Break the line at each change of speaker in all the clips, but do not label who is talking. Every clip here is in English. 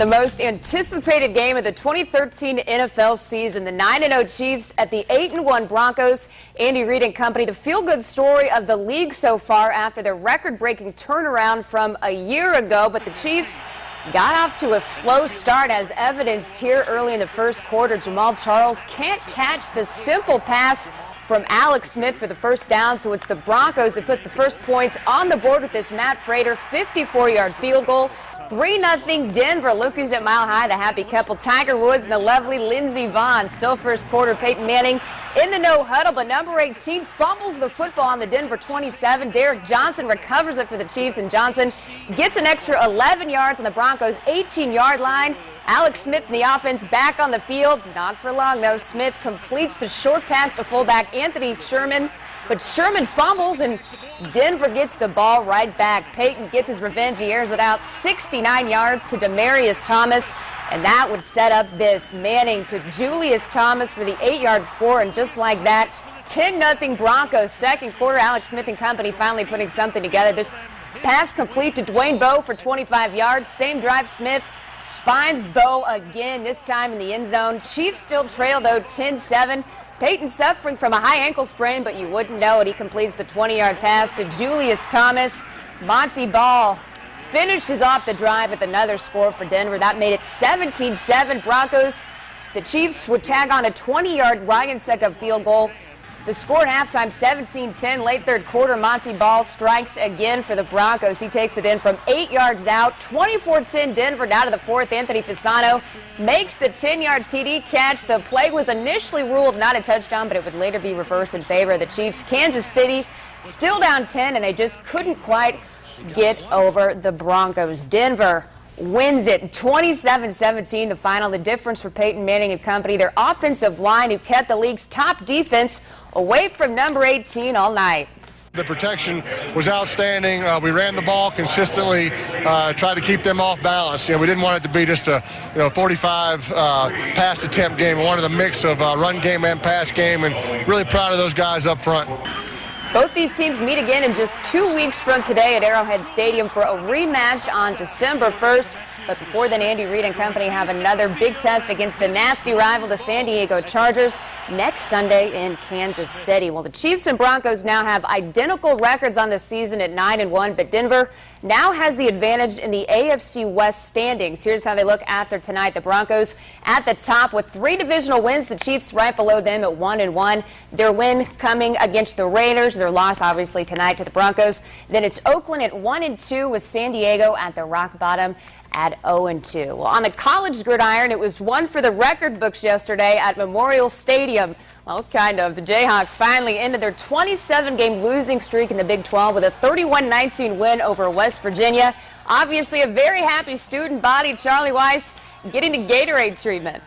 The most anticipated game of the 2013 NFL season, the 9-0 Chiefs at the 8-1 Broncos. Andy Reid and company, the feel-good story of the league so far after their record-breaking turnaround from a year ago. But the Chiefs got off to a slow start, as evidenced here early in the first quarter. Jamal Charles can't catch the simple pass from Alex Smith for the first down, so it's the Broncos who put the first points on the board with this Matt Prater 54-yard field goal. 3-0 Denver. Look who's at Mile High, the happy couple. Tiger Woods and the lovely Lindsey Vonn. Still first quarter, Peyton Manning in the no huddle, but number 18 fumbles the football on the Denver 27. Derek Johnson recovers it for the Chiefs, and Johnson gets an extra 11 yards on the Broncos' 18-yard line. Alex Smith in the offense back on the field. Not for long, though. Smith completes the short pass to fullback Anthony Sherman, but Sherman fumbles, and Denver gets the ball right back. Peyton gets his revenge. He airs it out 69 yards to Demaryius Thomas, and that would set up this. Manning to Julius Thomas for the 8-yard score, and just like that, 10-0 Broncos. Second quarter, Alex Smith and company finally putting something together. This pass complete to Dwayne Bowe for 25 yards. Same drive, Smith finds Bowe again, this time in the end zone. Chiefs still trail, though, 10-7. Peyton suffering from a high ankle sprain, but you wouldn't know it. He completes the 20-yard pass to Julius Thomas. Monty Ball finishes off the drive with another score for Denver. That made it 17-7 Broncos. The Chiefs would tag on a 20-yard Ryan Succop field goal. The score at halftime, 17-10. Late third quarter, Monty Ball strikes again for the Broncos. He takes it in from 8 yards out. 24-10 Denver down to the fourth. Anthony Fasano makes the 10-yard TD catch. The play was initially ruled not a touchdown, but it would later be reversed in favor of the Chiefs. Kansas City still down 10, and they just couldn't quite get over the Broncos. Denver wins it 27-17, the final. The difference for Peyton Manning and company, their offensive line, who kept the league's top defense away from number 18 all night.
The protection was outstanding. We ran the ball consistently, tried to keep them off balance. We didn't want it to be just a 45 pass attempt game. We wanted a mix of run game and pass game, and really proud of those guys up front.
Both these teams meet again in just 2 weeks from today at Arrowhead Stadium for a rematch on December 1st. But before then, Andy Reid and company have another big test against the nasty rival, the San Diego Chargers, next Sunday in Kansas City. Well, the Chiefs and Broncos now have identical records on the season at 9-1, but Denver now has the advantage in the AFC West standings. Here's how they look after tonight. The Broncos at the top with 3 divisional wins. The Chiefs right below them at 1-1. Their win coming against the Raiders. Their loss, obviously, tonight to the Broncos. Then it's Oakland at 1-2 with San Diego at the rock bottom at 0-2. Well, on the college gridiron, it was one for the record books yesterday at Memorial Stadium. Well, kind of. The Jayhawks finally ended their 27-game losing streak in the Big 12 with a 31-19 win over West Virginia. Obviously, a very happy student body. Charlie Weiss getting the Gatorade treatment.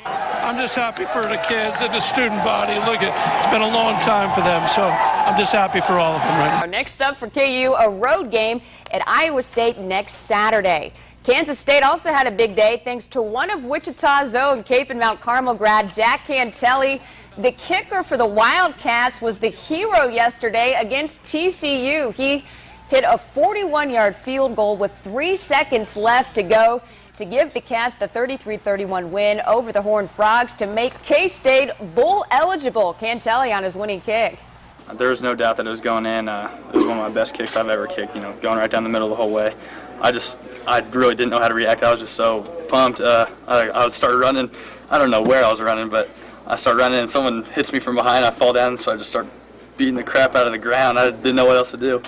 I'm just happy for the kids and the student body. Look, it's been a long time for them, so I'm just happy for all of them right now.
Next up for KU, a road game at Iowa State next Saturday. Kansas State also had a big day thanks to one of Wichita's own Cape and Mount Carmel grad, Jack Cantelli. The kicker for the Wildcats was the hero yesterday against TCU. He hit a 41-yard field goal with 3 seconds left to go to give the Cats the 33-31 win over the Horned Frogs to make K-State bowl eligible. Cantelli on his winning kick.
There was no doubt that it was going in. It was one of my best kicks I've ever kicked, going right down the middle the whole way. I really didn't know how to react. I was just so pumped. I started running. I don't know where I was running, but I started running and someone hits me from behind. I fall down, so I just start beating the crap out of the ground. I didn't know what else to do.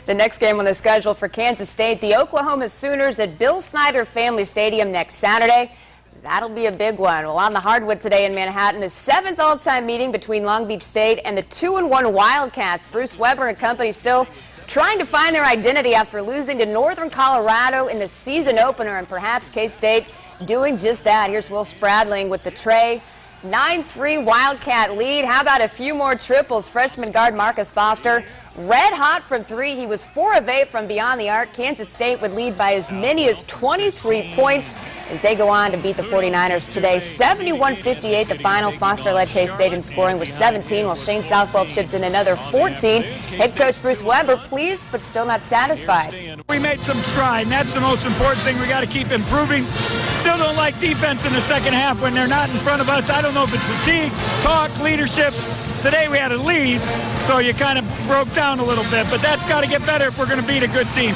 The next game on the schedule for Kansas State, the Oklahoma Sooners at Bill Snyder Family Stadium next Saturday. That'll be a big one. Well, on the hardwood today in Manhattan, the 7th all-time meeting between Long Beach State and the 2-1 Wildcats. Bruce Weber and company still trying to find their identity after losing to Northern Colorado in the season opener, and perhaps K-State doing just that. Here's Will Spradling with the tray. 9-3 Wildcat lead. How about a few more triples? Freshman guard Marcus Foster Red hot from three. He was 4 of 8 from beyond the arc. Kansas State would lead by as many as 23 points as they go on to beat the 49ers today. 71-58 the final. Foster led K-State in scoring with 17, while Shane Southwell chipped in another 14. Head coach Bruce Weber pleased but still not satisfied.
We made some stride, and that's the most important thing. We got to keep improving. Still don't like defense in the second half when they're not in front of us. I don't know if it's fatigue, talk, leadership. Today we had a lead, so you kind of broke down a little bit, but that's got to get better if we're going to beat a good team.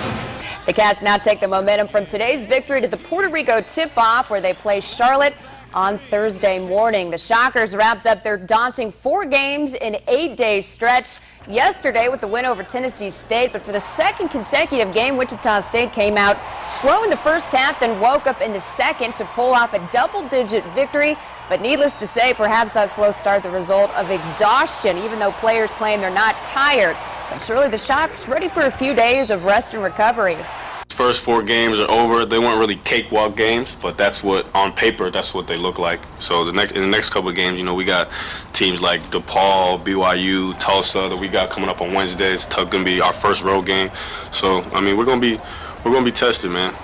The Cats now take the momentum from today's victory to the Puerto Rico tip-off, where they play Charlotte on Thursday morning. The Shockers wrapped up their daunting 4 games in 8-day stretch yesterday with the win over Tennessee State, but for the second consecutive game, Wichita State came out slow in the first half, then woke up in the second to pull off a double-digit victory. But needless to say, perhaps that slow start the result of exhaustion, even though players claim they're not tired. But surely the Shocks ready for a few days of rest and recovery.
First 4 games are over. They weren't really cakewalk games, but that's what, on paper, that's what they look like. So in the next couple of games, you know, we got teams like DePaul, BYU, Tulsa that we got coming up on Wednesday. It's going to be our first road game. So I mean, we're going to be tested, man.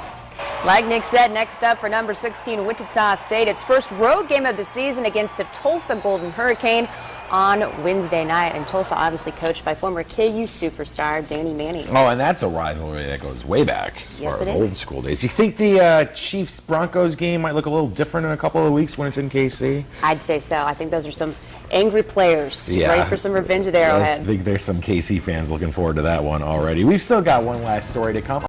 Like Nick said, next up for number 16 Wichita State, its first road game of the season against the Tulsa Golden Hurricane on Wednesday night. And Tulsa obviously coached by former KU superstar Danny Manning.
Oh, and that's a rivalry that goes way back as
Yes,
far as
it
old
is.
school days. You think the Chiefs-Broncos game might look a little different in a couple of weeks when it's in KC?
I'd say so. I think those are some angry players ready for some revenge at
I
Arrowhead.
think there's some KC fans looking forward to that one already. We've still got one last story to come.